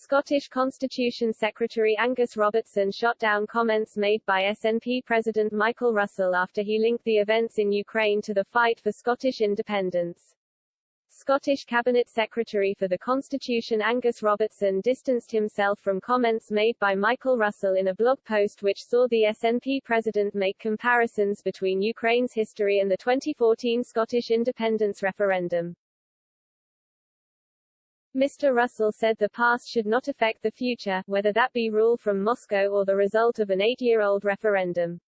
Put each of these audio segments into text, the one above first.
Scottish Constitution Secretary Angus Robertson shot down comments made by SNP President Michael Russell after he linked the events in Ukraine to the fight for Scottish independence. Scottish Cabinet Secretary for the Constitution Angus Robertson distanced himself from comments made by Michael Russell in a blog post which saw the SNP president make comparisons between Ukraine's history and the 2014 Scottish independence referendum. Mr. Russell said the past should not affect the future, whether that be rule from Moscow or the result of an 8-year-old referendum.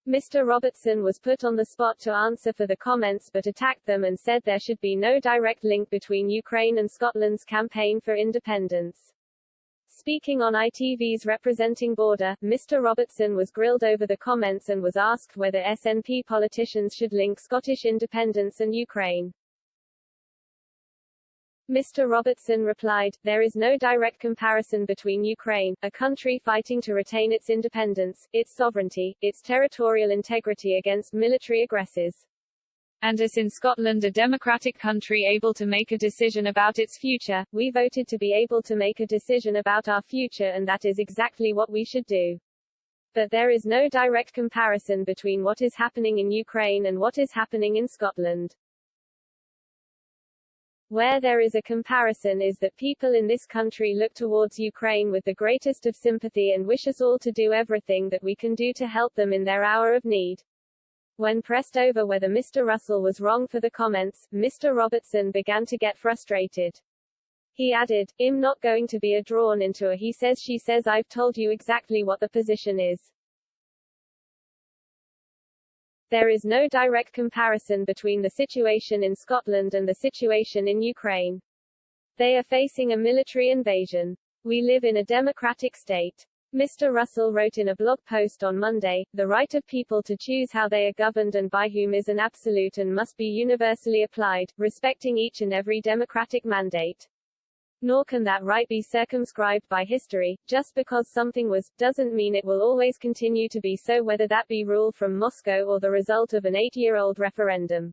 Mr. Robertson was put on the spot to answer for the comments but attacked them and said there should be no direct link between Ukraine and Scotland's campaign for independence. Speaking on ITV's Representing Border, Mr. Robertson was grilled over the comments and was asked whether SNP politicians should link Scottish independence and Ukraine. Mr. Robertson replied, "There is no direct comparison between Ukraine, a country fighting to retain its independence, its sovereignty, its territorial integrity against military aggressors, and us in Scotland, a democratic country able to make a decision about its future. We voted to be able to make a decision about our future and that is exactly what we should do. But there is no direct comparison between what is happening in Ukraine and what is happening in Scotland. Where there is a comparison is that people in this country look towards Ukraine with the greatest of sympathy and wish us all to do everything that we can do to help them in their hour of need." When pressed over whether Mr. Russell was wrong for the comments, Mr. Robertson began to get frustrated. He added, "I'm not going to be drawn into a he says she says. I've told you exactly what the position is. There is no direct comparison between the situation in Scotland and the situation in Ukraine. They are facing a military invasion. We live in a democratic state." Mr. Russell wrote in a blog post on Monday, "The right of people to choose how they are governed and by whom is an absolute and must be universally applied, respecting each and every democratic mandate. Nor can that right be circumscribed by history. Just because something was, doesn't mean it will always continue to be so, whether that be rule from Moscow or the result of an 8-year-old referendum."